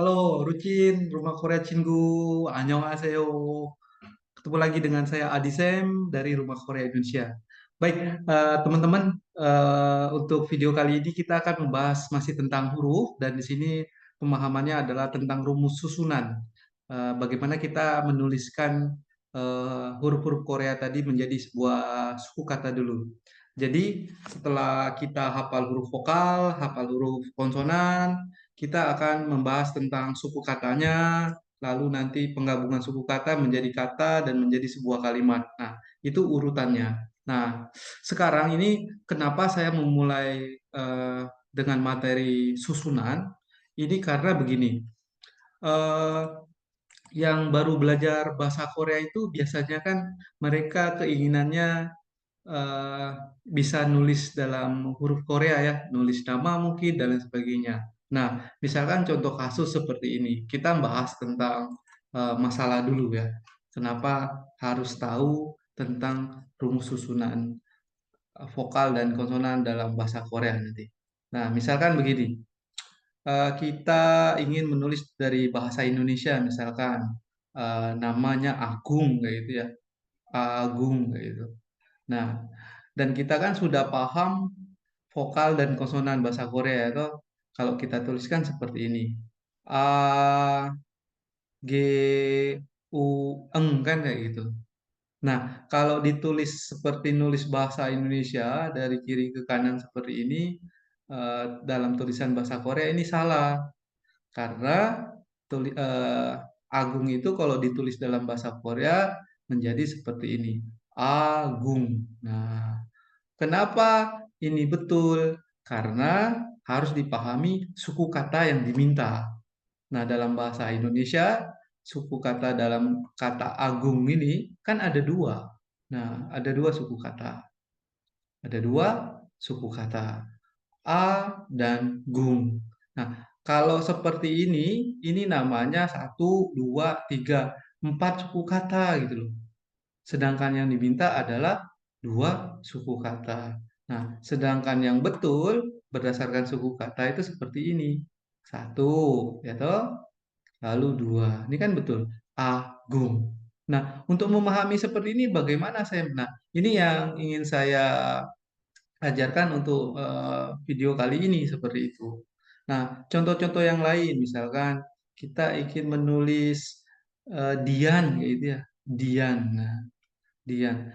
Halo, Rucin, Rumah Korea Cinggu, Annyeonghaseyo. Ketemu lagi dengan saya Adisem dari Rumah Korea Indonesia. Baik, teman-teman, untuk video kali ini kita akan membahas masih tentang huruf dan di sini pemahamannya adalah tentang rumus susunan. Bagaimana kita menuliskan huruf-huruf Korea tadi menjadi sebuah suku kata dulu. Jadi, setelah kita hafal huruf vokal, hafal huruf konsonan, kita akan membahas tentang suku katanya, lalu nanti penggabungan suku kata menjadi kata dan menjadi sebuah kalimat. Nah, itu urutannya. Nah, sekarang ini kenapa saya memulai dengan materi susunan? Ini karena begini, eh, yang baru belajar bahasa Korea itu biasanya kan mereka keinginannya eh, bisa nulis dalam huruf Korea ya, nulis nama mungkin dan lain sebagainya. Nah, misalkan contoh kasus seperti ini, kita bahas tentang masalah dulu ya. Kenapa harus tahu tentang rumus susunan vokal dan konsonan dalam bahasa Korea nanti. Nah, misalkan begini, kita ingin menulis dari bahasa Indonesia, misalkan namanya Agung kayak gitu ya, Agung kayak gitu. Nah, dan kita kan sudah paham vokal dan konsonan bahasa Korea itu kalau kita tuliskan seperti ini. A, G, U, Eng kan kayak gitu. Nah, kalau ditulis seperti nulis bahasa Indonesia dari kiri ke kanan seperti ini dalam tulisan bahasa Korea ini salah karena Agung itu kalau ditulis dalam bahasa Korea menjadi seperti ini. Agung. Nah, kenapa ini betul? Karena harus dipahami suku kata yang diminta. Nah, dalam bahasa Indonesia, suku kata dalam kata agung ini kan ada dua. Nah, ada dua suku kata. Ada dua suku kata. A dan gung. Nah, kalau seperti ini namanya satu, dua, tiga, empat suku kata gitu loh. Sedangkan yang diminta adalah dua suku kata. Nah, sedangkan yang betul berdasarkan suku kata itu seperti ini. Satu, ya toh? Lalu dua. Ini kan betul. Agung. Nah, untuk memahami seperti ini bagaimana saya? Nah, ini yang ingin saya ajarkan untuk video kali ini seperti itu. Nah, contoh-contoh yang lain, misalkan kita ingin menulis Dian, gitu ya. Dian. Nah, Dian.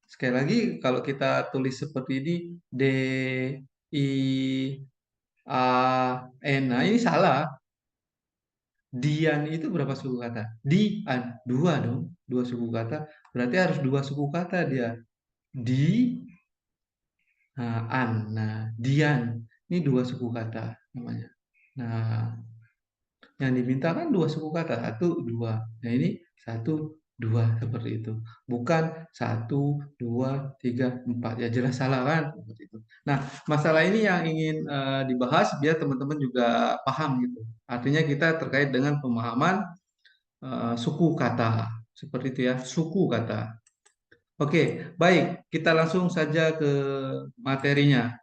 Sekali lagi, kalau kita tulis seperti ini, D, I, A, N. Nah, ini salah. Dian itu berapa suku kata? Dian. Dua dong. Dua suku kata. Berarti harus dua suku kata dia. Di, an. Nah, Dian. Ini dua suku kata namanya. Nah, yang diminta kan dua suku kata, satu, dua. Nah ini satu, dua seperti itu. Bukan satu, dua, tiga, empat. Ya jelas salah kan? Seperti itu. Nah, masalah ini yang ingin dibahas biar teman-teman juga paham gitu. Artinya kita terkait dengan pemahaman suku kata. Seperti itu ya, suku kata. Oke, baik. Kita langsung saja ke materinya.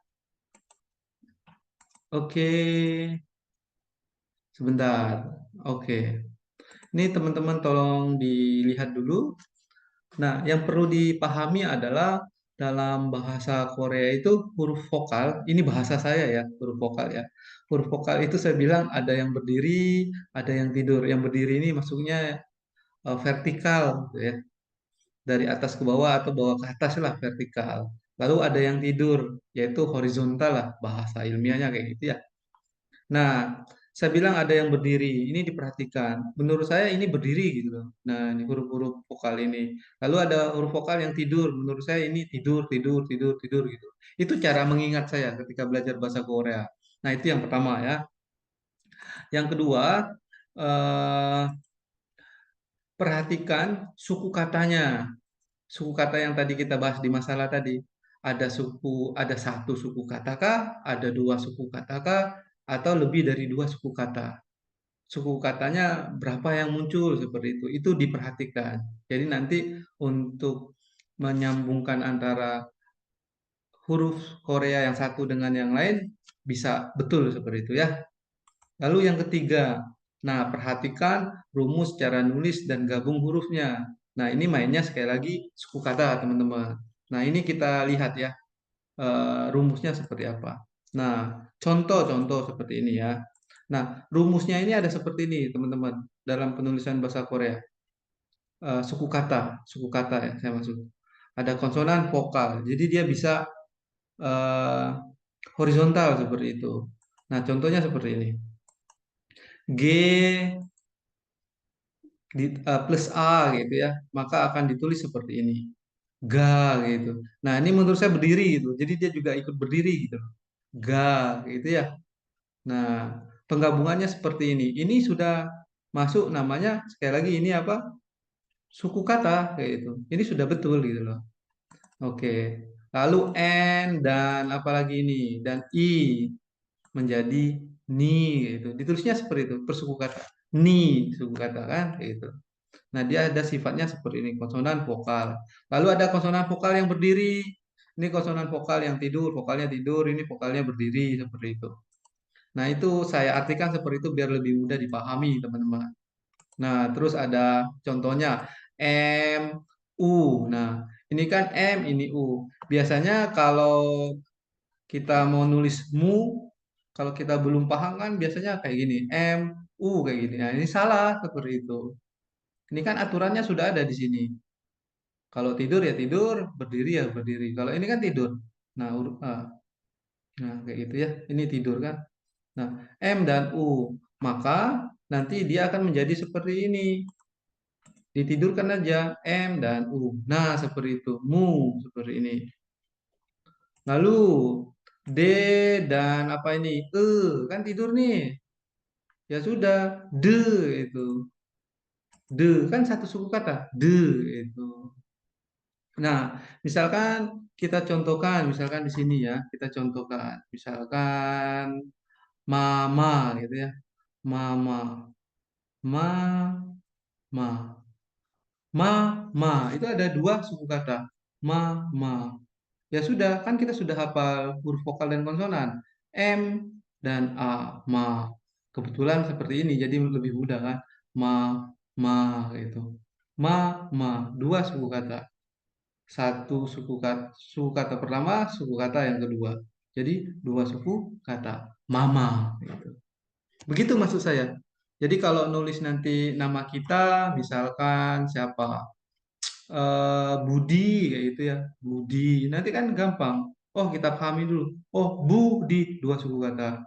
Oke, sebentar. Oke. Ini teman-teman tolong dilihat dulu. Nah, yang perlu dipahami adalah dalam bahasa Korea itu huruf vokal, ini bahasa saya ya, huruf vokal ya. Huruf vokal itu saya bilang ada yang berdiri, ada yang tidur. Yang berdiri ini maksudnya vertikal gitu ya. Dari atas ke bawah atau bawah ke atas lah vertikal. Lalu ada yang tidur, yaitu horizontal lah bahasa ilmiahnya kayak gitu ya. Nah, saya bilang ada yang berdiri. Ini diperhatikan. Menurut saya ini berdiri gitu loh. Nah, ini huruf-huruf vokal ini. Lalu ada huruf vokal yang tidur. Menurut saya ini tidur, tidur, tidur, tidur gitu. Itu cara mengingat saya ketika belajar bahasa Korea. Nah, itu yang pertama ya. Yang kedua, eh, perhatikan suku katanya. Suku kata yang tadi kita bahas di masalah tadi. Ada satu suku kata kah? Ada dua suku kata kah? Atau lebih dari dua suku kata? Suku katanya berapa yang muncul seperti itu diperhatikan. Jadi nanti untuk menyambungkan antara huruf Korea yang satu dengan yang lain bisa betul seperti itu ya. Lalu yang ketiga, Nah, perhatikan rumus cara nulis dan gabung hurufnya. Nah, ini mainnya sekali lagi suku kata, teman-teman. Nah, ini kita lihat ya, rumusnya seperti apa. Nah, contoh-contoh seperti ini ya. Nah, rumusnya ini ada seperti ini, teman-teman, dalam penulisan bahasa Korea. Suku kata ya, saya maksud. Ada konsonan vokal, jadi dia bisa eh, horizontal seperti itu. Nah, contohnya seperti ini. G plus A gitu ya, maka akan ditulis seperti ini. Ga gitu. Nah, ini menurut saya berdiri gitu. Jadi dia juga ikut berdiri gitu. Ga gitu ya. Nah, penggabungannya seperti ini. Ini sudah masuk namanya sekali lagi ini apa? Suku kata kayak itu. Ini sudah betul gitu loh. Oke. Lalu N dan apalagi ini dan I menjadi ni gitu. Ditulisnya seperti itu, persuku kata. Ni suku kata kan kayak gitu. Nah, dia ada sifatnya seperti ini, konsonan vokal. Lalu ada konsonan vokal yang berdiri. Ini konsonan vokal yang tidur, vokalnya tidur, ini vokalnya berdiri seperti itu. Nah, itu saya artikan seperti itu biar lebih mudah dipahami, teman-teman. Nah, terus ada contohnya M, U. Nah, ini kan M, ini U. Biasanya kalau kita mau nulis mu, kalau kita belum paham kan biasanya kayak gini, M, U kayak gini. Nah, ini salah seperti itu. Ini kan aturannya sudah ada di sini. Kalau tidur ya tidur, berdiri ya berdiri. Kalau ini kan tidur. Nah, nah kayak gitu ya. Ini tidur kan. Nah, M dan U. Maka nanti dia akan menjadi seperti ini. Ditidurkan aja M dan U. Nah, seperti itu. Mu seperti ini. Lalu D dan apa ini? Kan tidur nih. Ya sudah, de itu. De kan satu suku kata. De itu. Nah, misalkan kita contohkan, misalkan di sini ya, kita contohkan, misalkan mama gitu ya, mama, ma, ma, ma, itu ada dua suku kata, ma. Ya sudah, kan kita sudah hafal huruf vokal dan konsonan, m dan a, ma. Kebetulan seperti ini, jadi lebih mudah kan, ma, ma gitu, ma, dua suku kata. Satu suku kata pertama, suku kata yang kedua. Jadi dua suku kata mama gitu. Begitu maksud saya. Jadi kalau nulis nanti nama kita, misalkan siapa, Budi kayak gitu ya, Budi. Nanti kan gampang. Oh kita pahami dulu. Oh Budi dua suku kata.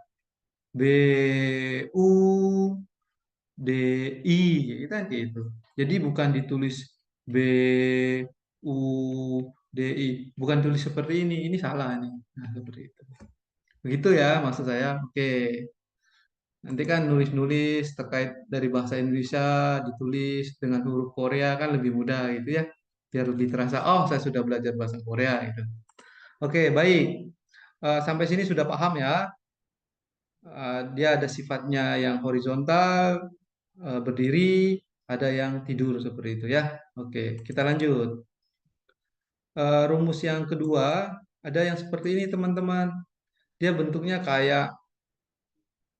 B U D I gitu kan kayak itu. Jadi bukan ditulis B U D I, bukan tulis seperti ini. Ini salah nih. Nah, seperti itu. Begitu ya maksud saya. Oke. Nanti kan nulis-nulis terkait dari bahasa Indonesia ditulis dengan huruf Korea kan lebih mudah gitu ya. Biar lebih terasa, oh saya sudah belajar bahasa Korea gitu. Oke, baik. Sampai sini sudah paham ya. Dia ada sifatnya yang horizontal, berdiri, ada yang tidur seperti itu ya. Oke, kita lanjut. Rumus yang kedua, ada yang seperti ini teman-teman. Dia bentuknya kayak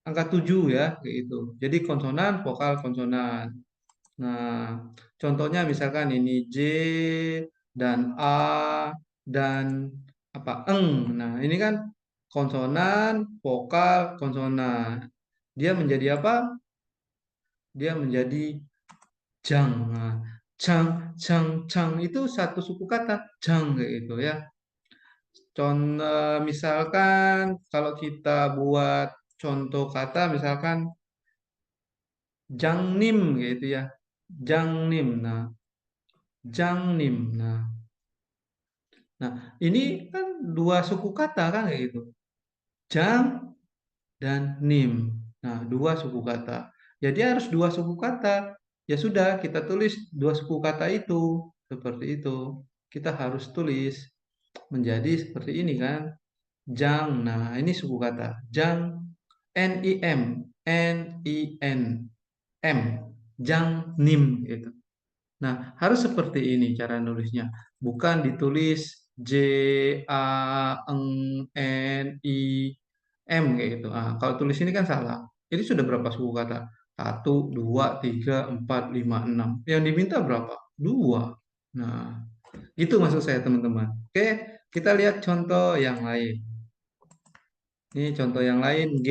angka 7 ya, kayak gitu. Jadi konsonan, vokal, konsonan. Nah, contohnya misalkan ini J dan A dan apa Nah, ini kan konsonan, vokal, konsonan. Dia menjadi apa? Dia menjadi jang. Nah, cang itu satu suku kata, jang kayak gitu ya. Misalkan kalau kita buat contoh kata, misalkan jangnim gitu ya, jangnim. Jangnim. Nah, ini kan dua suku kata kan kayak gitu. Jang dan nim. Nah, dua suku kata. Jadi harus dua suku kata. Ya sudah, kita tulis dua suku kata itu. Seperti itu. Kita harus tulis menjadi seperti ini kan. Jang. Nah, ini suku kata. Jang. N-I-M. N-I-N. M. Jang nim gitu. Nah, harus seperti ini cara nulisnya. Bukan ditulis J A N N I M kayak gitu. Kalau tulis ini kan salah. Ini sudah berapa suku kata? 1, 2, 3, 4, 5, 6. Yang diminta berapa? 2. Nah, itu maksud saya teman-teman. Oke, kita lihat contoh yang lain. Ini contoh yang lain, G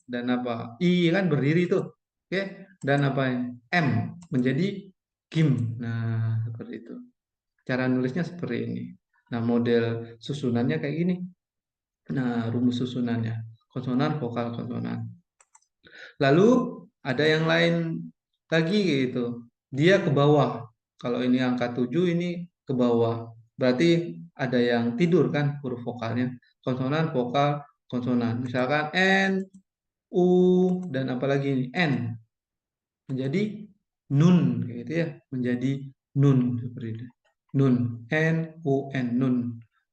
dan apa? I kan berdiri tuh. Oke, dan apa ini? M menjadi Kim. Nah, seperti itu. Cara nulisnya seperti ini. Nah, model susunannya kayak gini. Nah, rumus susunannya. Konsonan, vokal, konsonan. Lalu ada yang lain lagi gitu. Dia ke bawah. Kalau ini angka 7 ini ke bawah. Berarti ada yang tidur kan huruf vokalnya. Konsonan, vokal, konsonan. Misalkan N, U, dan apalagi ini N. Menjadi nun kayak gitu ya. Menjadi nun seperti itu. Nun. N, U, N. Nun.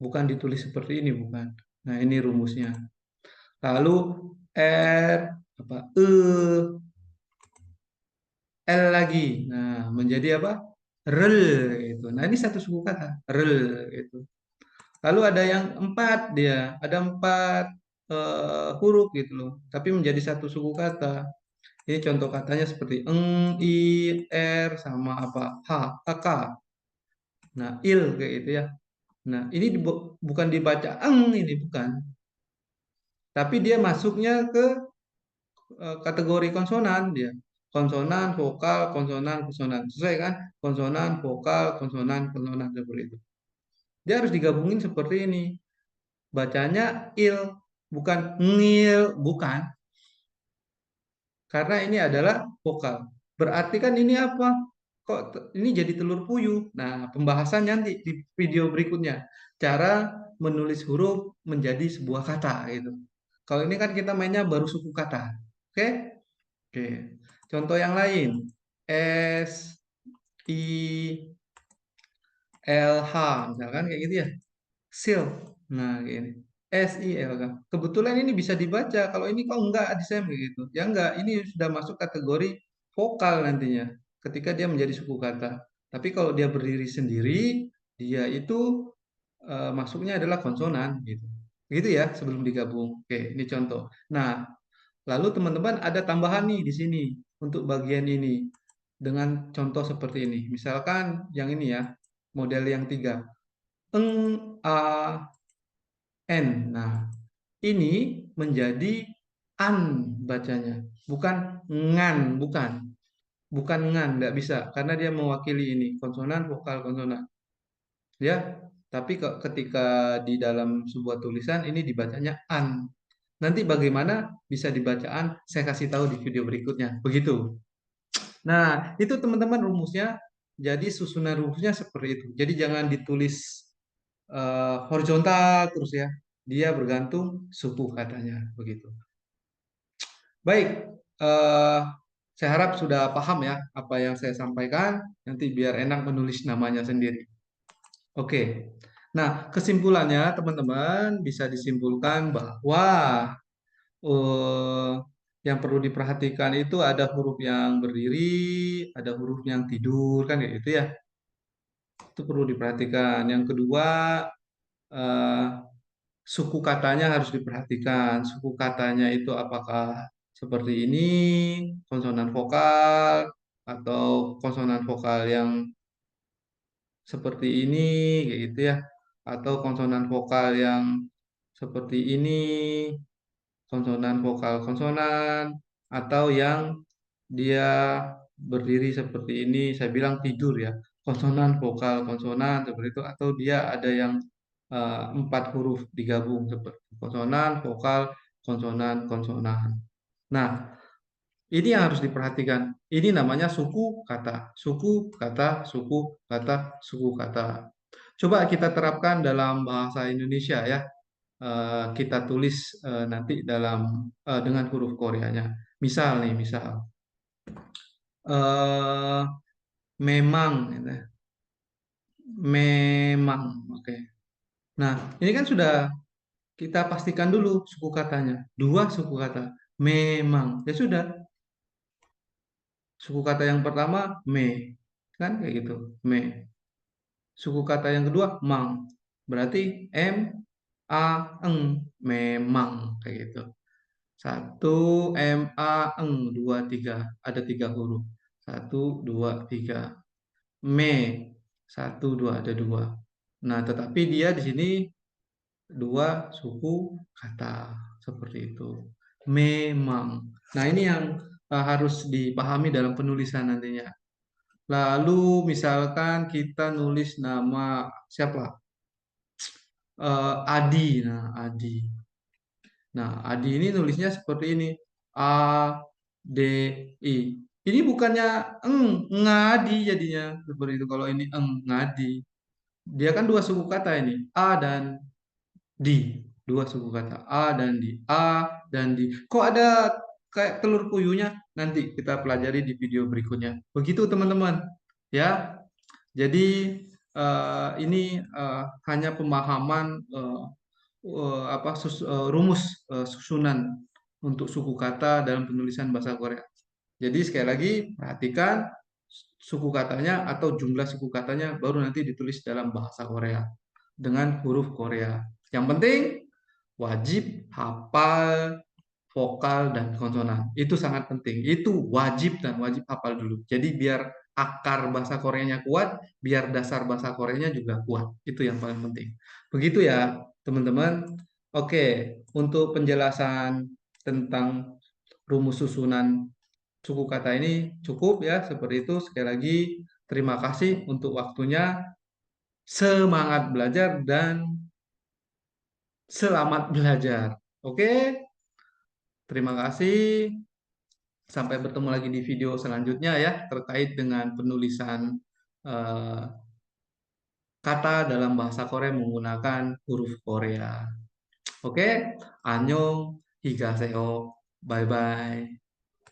Bukan ditulis seperti ini, bukan. Nah, ini rumusnya. Lalu R, apa, E, L lagi. Nah, menjadi apa? Rel itu. Nah, ini satu suku kata. Rel itu. Lalu ada yang 4 dia. Ada 4 huruf gitu loh. Tapi menjadi satu suku kata. Ini contoh katanya seperti eng, i, r sama apa? H, k. Nah, il kayak gitu ya. Nah, ini bukan dibaca eng ini bukan. Tapi dia masuknya ke kategori konsonan dia. Konsonan, vokal, konsonan, konsonan. Sesuai kan? Konsonan, vokal, konsonan, konsonan seperti itu. Dia harus digabungin seperti ini. Bacanya il, bukan ngil, bukan. Karena ini adalah vokal. Berarti kan ini apa? Kok ini jadi telur puyuh? Nah, pembahasan nanti di video berikutnya. Cara menulis huruf menjadi sebuah kata gitu. Kalau ini kan kita mainnya baru suku kata. Oke? Oke. Contoh yang lain. S, I, L, H. Misalkan kayak gitu ya. Silk. Nah, gini. SILK. Kebetulan ini bisa dibaca. Kalau ini kok enggak di kayak gitu. Ya enggak, ini sudah masuk kategori vokal nantinya ketika dia menjadi suku kata. Tapi kalau dia berdiri sendiri, dia itu masuknya adalah konsonan gitu. Gitu ya sebelum digabung. Oke, ini contoh. Nah, lalu teman-teman ada tambahan nih di sini untuk bagian ini dengan contoh seperti ini. Misalkan yang ini ya, model yang 3. Eng, a, N. Nah, ini menjadi an bacanya, bukan ngan, bukan. Bukan ngan, nggak bisa karena dia mewakili ini konsonan, vokal, konsonan. Ya, tapi ketika di dalam sebuah tulisan ini dibacanya an. Nanti bagaimana bisa dibacaan saya kasih tahu di video berikutnya. Begitu. Nah, itu teman-teman rumusnya. Jadi susunan rumusnya seperti itu. Jadi jangan ditulis horizontal terus ya. Dia bergantung suku katanya begitu. Baik, eh, saya harap sudah paham ya apa yang saya sampaikan. Nanti biar enak menulis namanya sendiri. Oke. Nah, kesimpulannya teman-teman bisa disimpulkan bahwa eh, yang perlu diperhatikan itu ada huruf yang berdiri, ada huruf yang tidur kan kayak gitu ya. Itu perlu diperhatikan. Yang kedua, eh, suku katanya harus diperhatikan. Suku katanya itu apakah seperti ini, konsonan vokal, atau konsonan vokal yang seperti ini, kayak gitu ya. Atau konsonan vokal yang seperti ini, konsonan vokal konsonan, atau yang dia berdiri seperti ini, saya bilang tidur ya. Konsonan vokal konsonan seperti itu, atau dia ada yang 4 huruf digabung seperti konsonan, vokal, konsonan, konsonan. Nah, ini yang harus diperhatikan. Ini namanya suku kata, suku kata, suku kata, suku kata. Coba kita terapkan dalam bahasa Indonesia ya. Kita tulis nanti dalam dengan huruf Koreanya. Misal nih, misal eh, memang, gitu ya. Memang, oke. Nah, ini kan sudah kita pastikan dulu suku katanya. 2 suku kata. Memang. Ya sudah. Suku kata yang pertama me. Kan kayak gitu. Me. Suku kata yang kedua mang. Berarti m a eng memang kayak gitu. 1, M-A-Eng, 2, 3. Ada 3 huruf. 1, 2, 3. Me, 1, 2, ada 2. Nah, tetapi dia di sini 2 suku kata. Seperti itu. Memang. Nah, ini yang harus dipahami dalam penulisan nantinya. Lalu misalkan kita nulis nama siapa? Adi. Nah, Adi. Nah, Adi ini nulisnya seperti ini. A, D, I. Ini bukannya ngadi jadinya. Seperti itu. Kalau ini ngadi. Dia kan dua suku kata ini. A dan di, dua suku kata A dan di, A dan di. Kok ada kayak telur puyuhnya? Nanti kita pelajari di video berikutnya. Begitu teman-teman. Ya, jadi ini hanya pemahaman rumus susunan untuk suku kata dalam penulisan bahasa Korea. Jadi sekali lagi perhatikan suku katanya atau jumlah suku katanya baru nanti ditulis dalam bahasa Korea dengan huruf Korea. Yang penting wajib hafal vokal dan konsonan. Itu sangat penting. Itu wajib dan wajib hafal dulu. Jadi biar akar bahasa Koreanya kuat, biar dasar bahasa Koreanya juga kuat. Itu yang paling penting. Begitu ya, teman-teman. Oke, untuk penjelasan tentang rumus susunan suku kata ini cukup ya, seperti itu. Sekali lagi, terima kasih untuk waktunya. Semangat belajar dan selamat belajar. Oke, terima kasih. Sampai bertemu lagi di video selanjutnya ya, terkait dengan penulisan eh, kata dalam bahasa Korea menggunakan huruf Korea. Oke, annyeong, higaseo, bye-bye.